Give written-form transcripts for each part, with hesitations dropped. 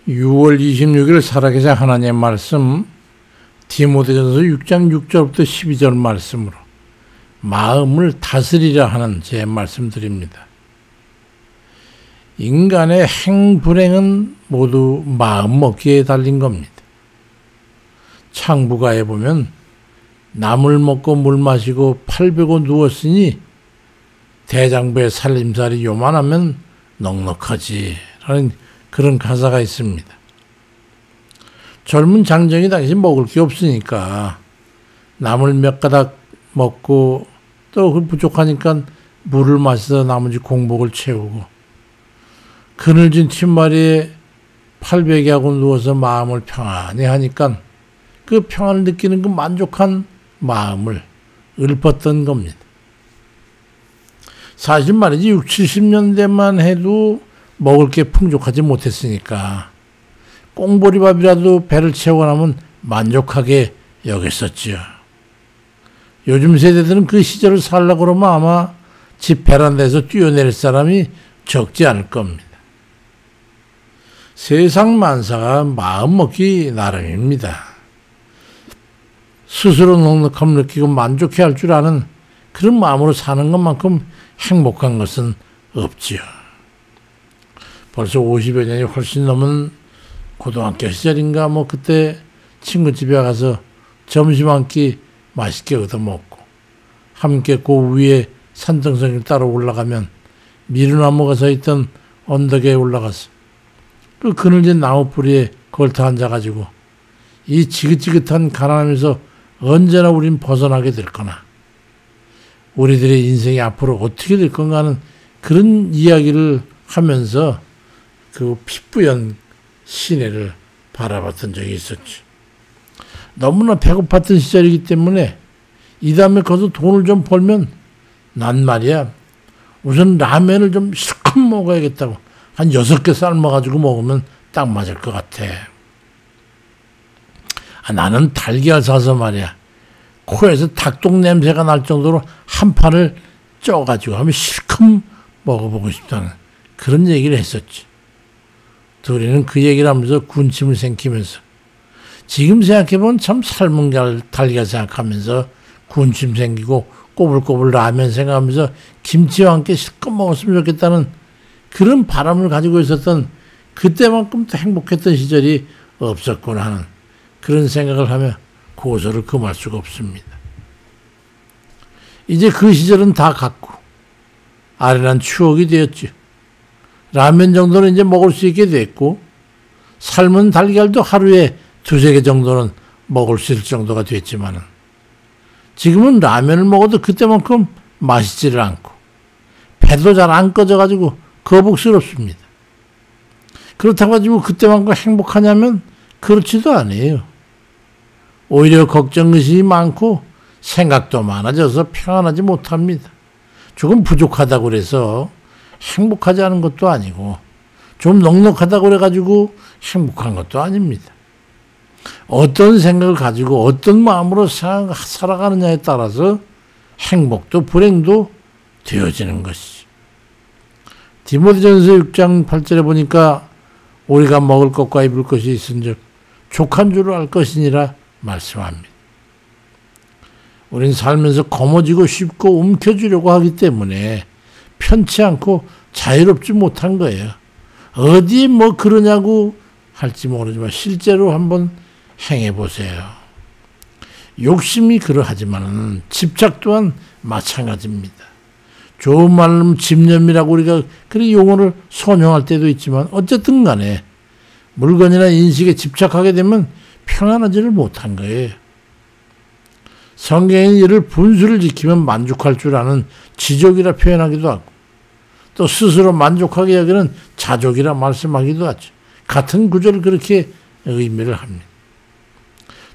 6월 26일 살아계신 하나님의 말씀 디모데전서 6장 6절부터 12절 말씀으로 마음을 다스리라 하는 제 말씀드립니다. 인간의 행불행은 모두 마음먹기에 달린 겁니다. 창부가에 보면 나물 먹고 물 마시고 팔 베고 누웠으니 대장부의 살림살이 요만하면 넉넉하지 라는 그런 가사가 있습니다. 젊은 장정이 당시 먹을 게 없으니까 나물 몇 가닥 먹고 또 그 부족하니까 물을 마셔서 나머지 공복을 채우고 그늘진 튑마리에 팔베개하고 누워서 마음을 평안히 하니까 그 평안을 느끼는 그 만족한 마음을 읊었던 겁니다. 사실 말이지 60, 70년대만 해도 먹을 게 풍족하지 못했으니까 꽁보리밥이라도 배를 채우고 나면 만족하게 여겼었지요. 요즘 세대들은 그 시절을 살려고 그러면 아마 집 베란다에서 뛰어내릴 사람이 적지 않을 겁니다. 세상 만사가 마음먹기 나름입니다. 스스로 넉넉함을 느끼고 만족해야 할 줄 아는 그런 마음으로 사는 것만큼 행복한 것은 없지요. 벌써 50여 년이 훨씬 넘은 고등학교 시절인가 그때 친구 집에 가서 점심 한 끼 맛있게 얻어먹고 함께 그 위에 산등성을 따라 올라가면 미루나무가 서있던 언덕에 올라가서 그 그늘진 나무 뿌리에 걸터 앉아가지고 이 지긋지긋한 가난함에서 언제나 우린 벗어나게 될 거나 우리들의 인생이 앞으로 어떻게 될 건가 하는 그런 이야기를 하면서 그 핏부연 시내를 바라봤던 적이 있었지. 너무나 배고팠던 시절이기 때문에 이 다음에 거기서 돈을 좀 벌면 난 말이야 우선 라면을 좀 실컷 먹어야겠다고 한 6개 삶아가지고 먹으면 딱 맞을 것 같아. 나는 달걀 사서 말이야 코에서 닭똥 냄새가 날 정도로 한 판을 쪄가지고 하면 실컷 먹어보고 싶다는 그런 얘기를 했었지. 둘이는 그 얘기를 하면서 군침을 생기면서 지금 생각해보면 참 삶은 달걀 생각하면서 군침 생기고 꼬불꼬불 라면 생각하면서 김치와 함께 실컷 먹었으면 좋겠다는 그런 바람을 가지고 있었던 그때만큼 또 행복했던 시절이 없었구나 하는 그런 생각을 하며 고소를 금할 수가 없습니다. 이제 그 시절은 다 갔고 아련한 추억이 되었죠. 라면 정도는 이제 먹을 수 있게 됐고 삶은 달걀도 하루에 2-3개 정도는 먹을 수 있을 정도가 됐지만은 지금은 라면을 먹어도 그때만큼 맛있지를 않고 배도 잘 안 꺼져가지고 거북스럽습니다. 그렇다고 가지고 그때만큼 행복하냐면 그렇지도 않아요. 오히려 걱정의식이 많고 생각도 많아져서 평안하지 못합니다. 조금 부족하다고 그래서 행복하지 않은 것도 아니고 좀 넉넉하다고 그래가지고 행복한 것도 아닙니다. 어떤 생각을 가지고 어떤 마음으로 살아가느냐에 따라서 행복도 불행도 되어지는 것이지. 디모데전서 6장 8절에 보니까 우리가 먹을 것과 입을 것이 있은즉 족한 줄을 알 것이니라 말씀합니다. 우린 살면서 거머쥐고 쉽고 움켜쥐려고 하기 때문에 편치 않고 자유롭지 못한 거예요. 어디에 그러냐고 할지 모르지만 실제로 한번 행해보세요. 욕심이 그러하지만 집착 또한 마찬가지입니다. 좋은 말로 집념이라고 우리가 그렇게 용어를 선용할 때도 있지만 어쨌든 간에 물건이나 인식에 집착하게 되면 평안하지를 못한 거예요. 성경은 이를 분수를 지키면 만족할 줄 아는 지족이라 표현하기도 하고 또 스스로 만족하게 여기는 자족이라 말씀하기도 하죠. 같은 구절을 그렇게 의미를 합니다.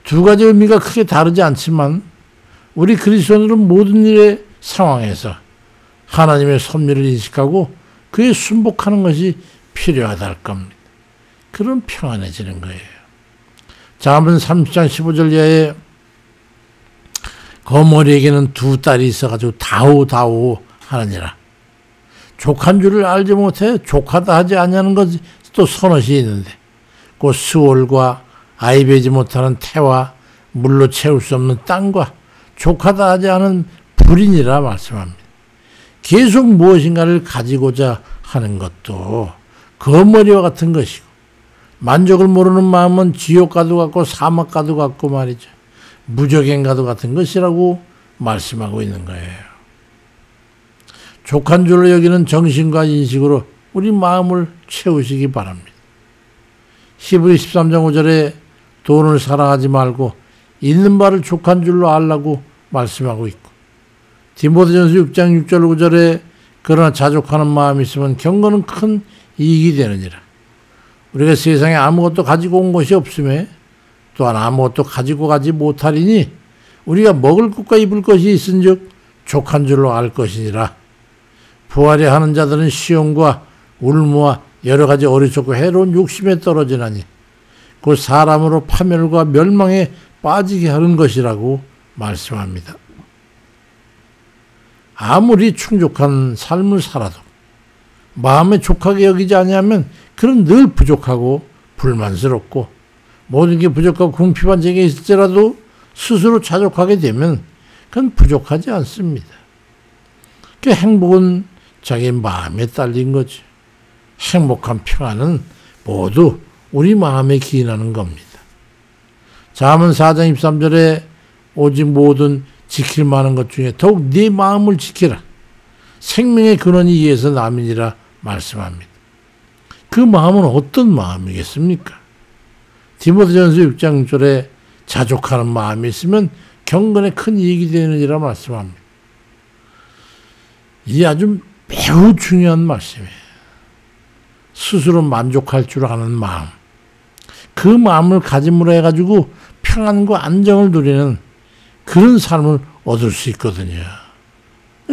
두 가지 의미가 크게 다르지 않지만 우리 그리스도인들은 모든 일의 상황에서 하나님의 섭리를 인식하고 그에 순복하는 것이 필요하다 할 겁니다. 그럼 평안해지는 거예요. 잠언 30장 15절 이하에 거머리에게는 2 딸이 있어가지고 다오 하느니라. 족한 줄을 알지 못해 족하다 하지 않냐는 것이 또 선엇이 있는데 그 스올과 아이 베지 못하는 태와 물로 채울 수 없는 땅과 족하다 하지 않은 불인이라 말씀합니다. 계속 무엇인가를 가지고자 하는 것도 거머리와 같은 것이고, 만족을 모르는 마음은 지옥과도 같고 사막과도 같고 말이죠. 무적행과도 같은 것이라고 말씀하고 있는 거예요. 족한 줄로 여기는 정신과 인식으로 우리 마음을 채우시기 바랍니다. 히브리 13장 5절에 돈을 사랑하지 말고 있는 바를 족한 줄로 알라고 말씀하고 있고, 디모데전서 6장 6절 9절에 그러나 자족하는 마음이 있으면 경건은 큰 이익이 되느니라. 우리가 세상에 아무것도 가지고 온 것이 없음에 또한 아무것도 가지고 가지 못하리니 우리가 먹을 것과 입을 것이 있은즉 족한 줄로 알 것이니라. 부하려 하는 자들은 시험과 울무와 여러 가지 어리석고 해로운 욕심에 떨어지나니 그 사람으로 파멸과 멸망에 빠지게 하는 것이라고 말씀합니다. 아무리 충족한 삶을 살아도 마음에 족하게 여기지 아니하면 그는 늘 부족하고 불만스럽고, 모든 게 부족하고 궁핍한 적이 있을지라도 스스로 자족하게 되면 그건 부족하지 않습니다. 그 행복은 자기 마음에 딸린 거죠. 행복한 평안은 모두 우리 마음에 기인하는 겁니다. 잠언 4장 23절에 오직 모든 지킬 만한 것 중에 더욱 네 마음을 지키라. 생명의 근원이 이에서 남이니라 말씀합니다. 그 마음은 어떤 마음이겠습니까? 디모데전서 6장 6절에 자족하는 마음이 있으면 경건에 큰 이익이 되느니라 말씀합니다. 이 아주 매우 중요한 말씀이에요. 스스로 만족할 줄 아는 마음, 그 마음을 가짐으로 해가지고 평안과 안정을 누리는 그런 삶을 얻을 수 있거든요.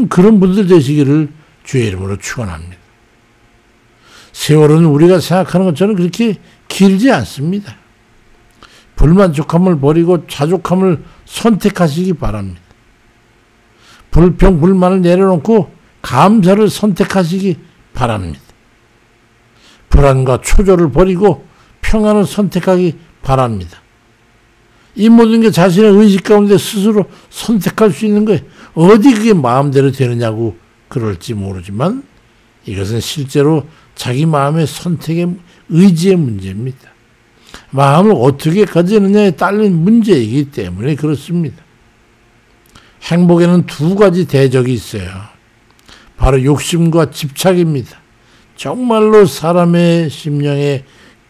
그런 분들 되시기를 주의 이름으로 축원합니다. 세월은 우리가 생각하는 것처럼 그렇게 길지 않습니다. 불만족함을 버리고 자족함을 선택하시기 바랍니다. 불평, 불만을 내려놓고 감사를 선택하시기 바랍니다. 불안과 초조를 버리고 평안을 선택하기 바랍니다. 이 모든 게 자신의 의식 가운데 스스로 선택할 수 있는 거예요. 어디 그게 마음대로 되느냐고 그럴지 모르지만 이것은 실제로 자기 마음의 선택의 의지의 문제입니다. 마음을 어떻게 가지느냐에 딸린 문제이기 때문에 그렇습니다. 행복에는 두 가지 대적이 있어요. 바로 욕심과 집착입니다. 정말로 사람의 심령에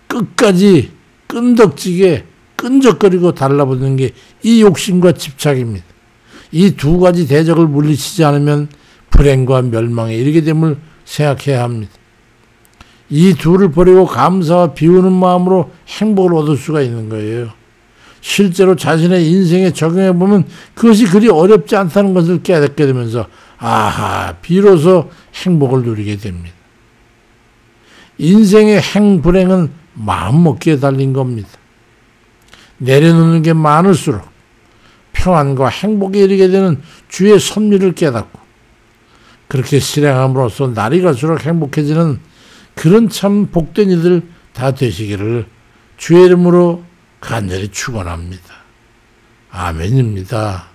끝까지 끈덕지게 끈적거리고 달라붙는 게 이 욕심과 집착입니다. 이 두 가지 대적을 물리치지 않으면 불행과 멸망에 이르게 됨을 생각해야 합니다. 이 둘을 버리고 감사와 비우는 마음으로 행복을 얻을 수가 있는 거예요. 실제로 자신의 인생에 적용해 보면 그것이 그리 어렵지 않다는 것을 깨닫게 되면서 아하, 비로소 행복을 누리게 됩니다. 인생의 행불행은 마음먹기에 달린 겁니다. 내려놓는 게 많을수록 평안과 행복에 이르게 되는 주의 섭리를 깨닫고 그렇게 실행함으로써 날이 갈수록 행복해지는 그런 참 복된 이들 다 되시기를 주의 이름으로 간절히 축원합니다. 아멘입니다.